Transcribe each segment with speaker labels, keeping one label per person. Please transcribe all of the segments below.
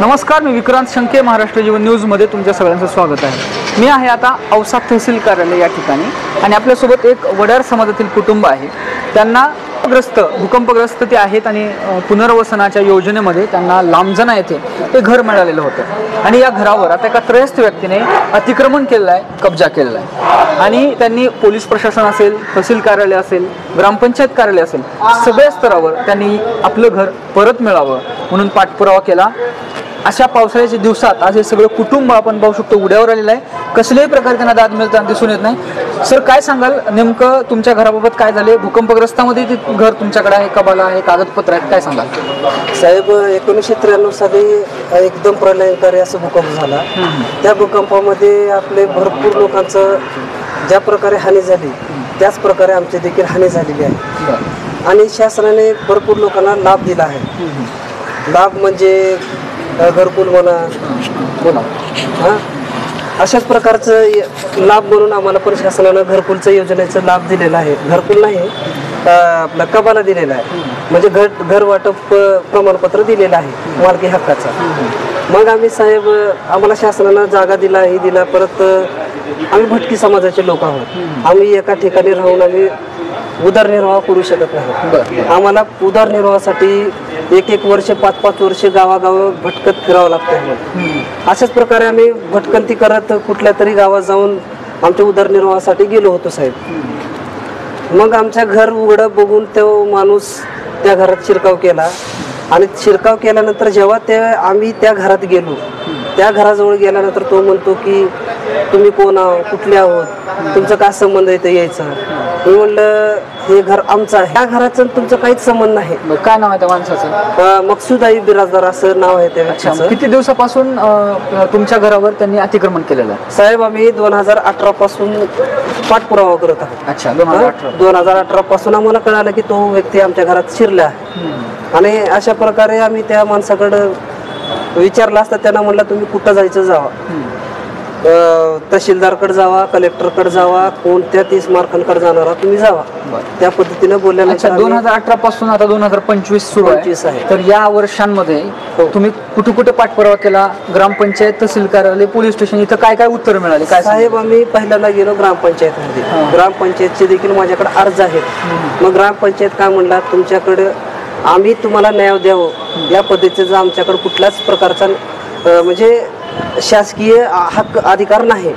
Speaker 1: नमस्कार, मी विक्रांत शंके, महाराष्ट्र जीवन न्यूजमध्ये तुमच्या सगळ्यांचं स्वागत आहे। मी आहे आता औसा तहसील कार्यालय या ठिकाणी आणि आपल्यासोबत एक वडार समाजातील कुटुंब आहे। त्यांना भूकंपग्रस्त ते आहेत आणि पुनर्वसनाच्या योजनेमध्ये त्यांना लांबजना येथे ते घर मिळालेलं होतं आणि या घरावर आता एका त्रयस्थ व्यक्तीने अतिक्रमण केलेलं आहे, कब्जा केलेला आहे आणि त्यांनी पोलीस प्रशासन असेल, तहसील कार्यालय असेल, ग्रामपंचायत कार्यालय असेल, सगळ्या स्तरावर त्यांनी आपलं घर परत मिळावं म्हणून पाठपुरावा केला। अशा पावसाळ्याच्या दिवसात आज हे सगळं कुटुंब आपण पाहू शकतो उड्यावर आलेलं आहे। कसल्याही प्रकारे त्यांना दाद मिळताना दिसून येत नाही। सर, काय सांगाल नेमकं तुमच्या घराबाबत काय झाले? भूकंपग्रस्तामध्ये ते घर तुमच्याकडे आहे, कबाला आहे, कागदपत्र आहेत, काय सांगाल?
Speaker 2: साहेब, 1993 साली एकदम प्रलयकारी असं भूकंप झाला। त्या भूकंपामध्ये आपले भरपूर लोकांचं ज्या प्रकारे हानी झाली त्याच प्रकारे आमची देखील हानी झालेली आहे आणि शासनाने भरपूर लोकांना लाभ दिला आहे। लाभ म्हणजे घरकुल म्हणा, अशाच प्रकारचं लाभ म्हणून आम्हाला पण शासनानं घरकुलचं योजनेचं लाभ दिलेला आहे। घरकुल नाही, आपला कबाला दिलेला आहे, म्हणजे घर वाटप प्रमाणपत्र दिलेलं आहे मालकी हक्काचा। मग आम्ही साहेब, आम्हाला शासनानं जागा दिला, हे दिला, परत आम्ही भटकी समाजाचे लोक आहोत। आम्ही एका ठिकाणी राहून आम्ही उदरनिर्वाह करू शकत नाही। आम्हाला उदरनिर्वाहासाठी एक वर्ष 5-5 वर्ष गावागाव भटकत फिरावं लागतं। अशाच प्रकारे आम्ही भटकंती करत कुठल्या तरी गावात जाऊन आमच्या उदरनिर्वाहासाठी गेलो होतो साहेब। मग आमच्या घर उघडं बघून तो माणूस त्या घरात शिरकाव केला आणि शिरकाव केल्यानंतर जेव्हा आम्ही त्या घरात गेलो, त्या घराजवळ गेल्यानंतर तो म्हणतो की तुम्ही कोण आहो, कुठले आहोत, तुमचा काय संबंध आहे ते यायचा। मी म्हणलं हे घर आमचं आहे, त्या घराचं तुमचं काहीच संबंध नाही।
Speaker 1: काय नाव आहे त्या माणसाचं?
Speaker 2: मकसूदाई बिराजदार असं नाव आहे त्या व्यक्तीचं।
Speaker 1: किती दिवसापासून तुमच्या घरावर त्यांनी अतिक्रमण केलेलं आहे?
Speaker 2: साहेब, आम्ही 2018 पासून पाठपुरावा करत आहोत।
Speaker 1: अच्छा,
Speaker 2: 2018 पासून आम्हाला कळालं की तो व्यक्ती आमच्या घरात शिरला आहे आणि अशा प्रकारे आम्ही त्या माणसाकडं विचारलं असता त्यांना म्हणलं तुम्ही कुठं जायचं जावा, तहसीलदारकडे जावा, कलेक्टरकडे जावा, कोणत्या 30 मार्कांकडे जाणार तुम्ही जावा, त्या पद्धतीने बोलल्यानंतर
Speaker 1: 2018 पासून आता 2025 सुरू आहे। तर या वर्षांमध्ये तुम्ही कुठे कुठे पाठपुरावा केला? ग्रामपंचायत, तहसील कार्यालय, पोलीस स्टेशन, इथं काय काय उत्तर मिळाले? काय
Speaker 2: साहेब, आम्ही पहिल्यांदा गेलो ग्रामपंचायतमध्ये। ग्रामपंचायतचे देखील माझ्याकडे अर्ज आहेत। मग ग्रामपंचायत काय म्हणला, तुमच्याकडे आम्ही तुम्हाला न्याय द्यावं या पद्धतीचा आमच्याकडे कुठल्याच प्रकारचा म्हणजे शासकीय हक्क अधिकार नाही।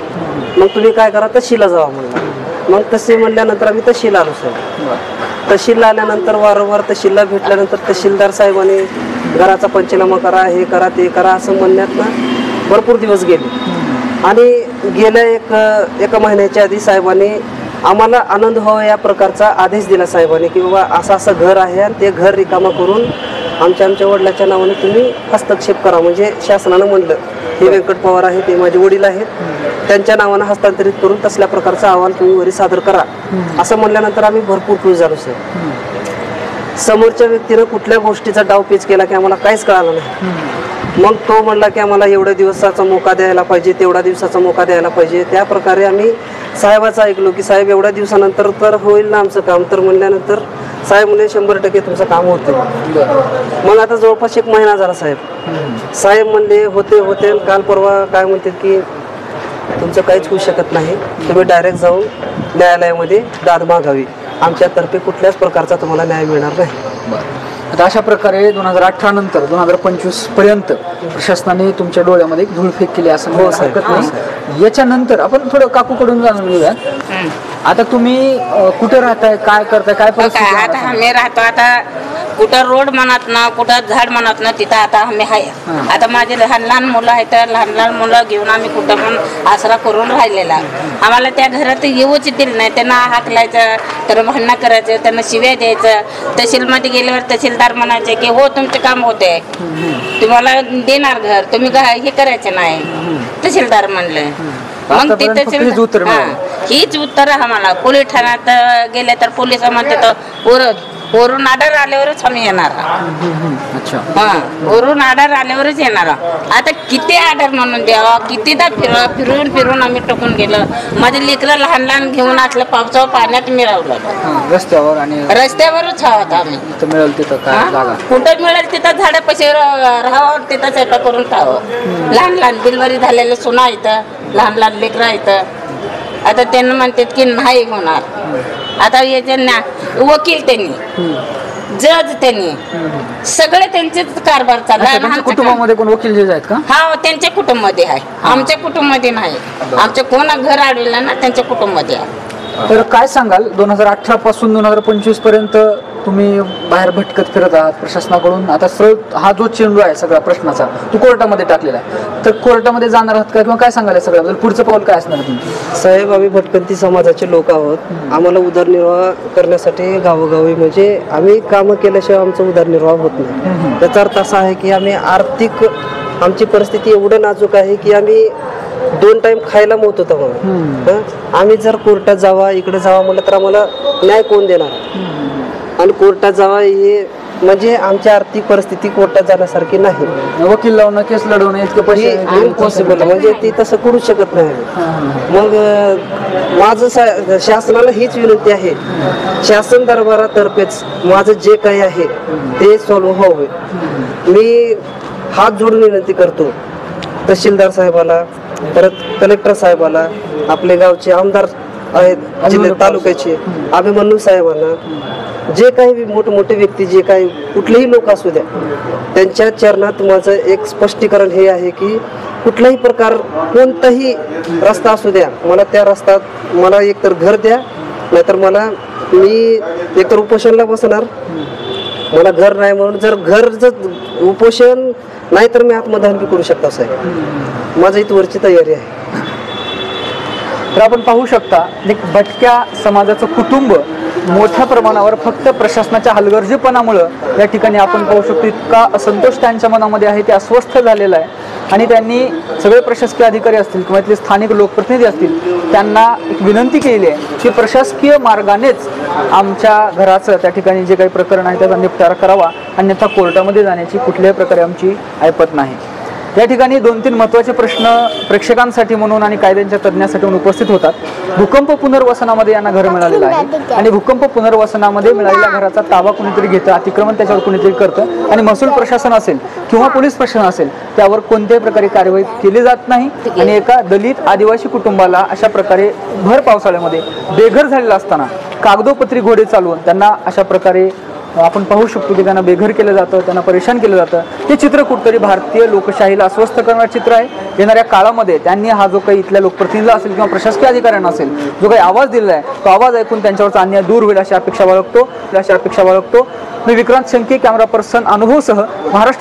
Speaker 2: मग तुम्ही काय करा, तहसीलला जावा म्हणला। मग तसे म्हणल्यानंतर आम्ही तहसीलला आलो साहेब। तहसीलला आल्यानंतर वारंवार तहसीलला भेटल्यानंतर तहसीलदार साहेबांनी घराचा पंचनामा करा, हे करा, ते करा असं म्हणण्यात ना भरपूर दिवस गेले आणि गेल्या एका महिन्याच्या आधी साहेबांनी आम्हाला आनंद व्हावा या प्रकारचा आदेश दिला साहेबांनी की बाबा असं असं घर आहे आणि ते घर रिकामा करून आमच्या वडिलाच्या नावाने तुम्ही हस्तक्षेप करा। म्हणजे शासनानं म्हणलं हे व्यंकट पवार आहे, ते माझे वडील आहेत, त्यांच्या नावानं हस्तांतरित करून तसल्या प्रकारचा अहवाल तुम्ही वरी सादर करा असं म्हणल्यानंतर आम्ही भरपूर खुश झालो साहेब। समोरच्या व्यक्तीनं कुठल्या गोष्टीचा डावपेच केला की आम्हाला काहीच कळालं नाही। मग तो म्हणला की आम्हाला एवढ्या दिवसाचा मोका द्यायला पाहिजे, तेवढ्या दिवसाचा मोका द्यायला पाहिजे। त्या प्रकारे आम्ही साहेबाचं ऐकलो की साहेब एवढ्या दिवसानंतर तर होईल ना आमचं काम? तर म्हणल्यानंतर साहेब म्हणजे 100% तुमचं काम होते। मग आता जवळपास 1 महिना झाला साहेब म्हणले होते काल परवा काय म्हणतात की तुमचं काहीच होऊ शकत नाही, तुम्ही डायरेक्ट जाऊन न्यायालयामध्ये दाद मागावी, आमच्यातर्फे कुठल्याच प्रकारचा तुम्हाला न्याय मिळणार नाही।
Speaker 1: आता अशा प्रकारे 2018 नंतर 2025 पर्यंत प्रशासनाने तुमच्या डोळ्यामध्ये धूळफेक केली असं हो हरकत नाही। याच्यानंतर आपण थोडं काकूकडून जाणून घेऊया, आता तुम्ही कुठे राहताय, काय करताय, काय परिस्थिती?
Speaker 3: आता आम्ही राहतो, आता कुठं रोड म्हणत ना, कुठं झाड म्हणत ना, तिथं आता आम्ही आहे। आता माझे लहान लहान मुलं आहेत, लहान मुलं घेऊन आम्ही कुठं पण आसरा करून राहिलेला। आम्हाला त्या घरात येऊच दिलं नाही, त्यांना हाकलायचं, तर भांडणं करायचं, त्यांना शिव्या द्यायचं। तहसीलमध्ये गेल्यावर तहसीलदार म्हणायचे की हो तुमचे काम होते, तुम्हाला देणार घर, तुम्ही हे करायचं नाही, तहसीलदार म्हणलं। मग हीच उत्तर आम्हाला पोलीस ठाण्यात गेले तर पोलीस म्हणतात वरून ऑर्डर आल्यावरच आम्ही येणार.
Speaker 1: अच्छा.
Speaker 3: हा, वरून ऑर्डर आल्यावरच येणार. आता किती ऑर्डर म्हणून द्यावा, कितीदा फिरून फिरून आम्ही टोकून गेलो. माझे लेकरं लहान लहान घेऊन असलं पावसावर पाण्यात मिळवलं.
Speaker 1: रस्त्यावर आणि
Speaker 3: रस्त्यावरच आहोत आम्ही.
Speaker 1: मिळेल तिथं काय जागा
Speaker 3: कुठं मिळेल तिथं झाडापाशी राहावं, तिथं स्वयंपाक करून खावं. लहान लहान डिलिव्हरी झालेलं सुना येतं, लहान लहान लेकरं येतं. आता त्यांना म्हणतात की नाही होणार. आता यांना वकील त्यांनी, जज त्यांनी, सगळे त्यांचेच कारभार चालला.
Speaker 1: कुटुंबामध्ये कोण वकील जज आहेत का?
Speaker 3: हा, त्यांच्या कुटुंबामध्ये आहे, आमच्या कुटुंबामध्ये नाही. आमच्या कोणा घर आढळलं ना त्यांच्या कुटुंबामध्ये आहे.
Speaker 1: तर काय सांगाल, 2018 पासून 2025 पर्यंत तुम्ही बाहेर भटकत फिरत आहात प्रशासनाकडून. आता सरळ हा जो चेंडू आहे सगळा प्रश्नाचा तो कोर्टामध्ये टाकलेला आहे, तर कोर्टामध्ये जाणार आहात का किंवा काय सांगाल सगळ्याबद्दल? पुढचं पाऊल काय असणार तुमचं?
Speaker 2: साहेब, आम्ही भटकंती समाजाचे लोक आहोत. आम्हाला उदरनिर्वाह करण्यासाठी गावोगावी म्हणजे आम्ही कामं केल्याशिवाय आमचा उदरनिर्वाह होत नाही. त्याचा अर्थ असा आहे की आम्ही आर्थिक, आमची परिस्थिती एवढं नाजूक आहे की आम्ही 2 टाइम खायला मोत होतो म्हणून. आम्ही जर कोर्टात जावा, इकडे जावा म्हटलं तर आम्हाला न्याय कोण देणार? आणि कोर्टात जावा हे म्हणजे आमची आर्थिक परिस्थिती कोर्टात जाण्यासारखी नाही.
Speaker 1: वकील लावणं, केस लढवणं इतके पैसे
Speaker 2: इम्पॉसिबल, म्हणजे ती तसं करू शकत नाही. मग माझं शासनाला हीच विनंती आहे, शासन दरबारातर्फेच माझं जे काही आहे ते सॉल्व्ह व्हावे. मी हात जोडून विनंती करतो तहसीलदार साहेबाला, परत कलेक्टर साहेबाला, आपले गावचे आमदार आहेत जिल्ह्यात तालुक्याचे अभिमन्यू साहेबांना, जे काही मोठमोठे व्यक्ती, जे काही कुठलेही लोक असू द्या, त्यांच्या चरणात माझं एक स्पष्टीकरण हे आहे की कुठलाही प्रकार, कोणताही रस्ता असू द्या, मला त्या रस्त्यात मला एकतर घर द्या, नाहीतर मी एकतर उपोषणला बसणार. मला घर नाही म्हणून, जर उपोषण नाही तर मी आत्मदहन बी करू शकता साहेब. माझं इथवरची तयारी आहे.
Speaker 1: तर आपण पाहू शकता, एक भटक्या समाजाचं कुटुंब मोठ्या प्रमाणावर फक्त प्रशासनाच्या हलगर्जीपणामुळं या ठिकाणी आपण पाहू शकतो इतका असंतोष त्यांच्या मनामध्ये आहे, ते अस्वस्थ झालेलं आहे. आणि त्यांनी सगळे प्रशासकीय अधिकारी असतील किंवा इथले स्थानिक लोकप्रतिनिधी असतील त्यांना एक विनंती केली आहे की प्रशासकीय मार्गानेच आमच्या घराचं त्या ठिकाणी जे काही प्रकरण आहे त्याचा निपटारा करावा, अन्यथा कोर्टामध्ये जाण्याची कुठल्याही प्रकारे आमची ऐपत नाही. या ठिकाणी 2-3 महत्त्वाचे प्रश्न प्रेक्षकांसाठी म्हणून आणि कायद्यांच्या तज्ज्ञांसाठी म्हणून उपस्थित होतात. भूकंप पुनर्वसनामध्ये यांना घर मिळालेलं आहे आणि भूकंप पुनर्वसनामध्ये मिळालेल्या घराचा ताबा कुणीतरी घेतं, अतिक्रमण त्याच्यावर कुणीतरी करतं आणि महसूल प्रशासन असेल किंवा पोलीस प्रशासन असेल त्यावर कोणत्याही प्रकारे कारवाई केली जात नाही. आणि एका दलित आदिवासी कुटुंबाला अशा प्रकारे भर पावसाळ्यामध्ये बेघर झालेलं असताना कागदोपत्री घोडे चालवून त्यांना अशा प्रकारे आपण पाहू शकतो की त्यांना बेघर केलं जातं, त्यांना परेशान केलं जातं. हे चित्र कुठतरी भारतीय लोकशाहीला अस्वस्थ करणारं चित्र आहे. येणाऱ्या काळामध्ये त्यांनी हा जो काही इथल्या लोकप्रतिनिधीला असेल किंवा प्रशासकीय अधिकाऱ्यांना असेल जो काही आवाज दिलेला आहे तो आवाज ऐकून त्यांच्यावरचा अन्याय दूर होईल अशी अपेक्षा बाळगतो. मी विक्रांत शंके, कॅमेरा पर्सन अनुभवसह, महाराष्ट्र.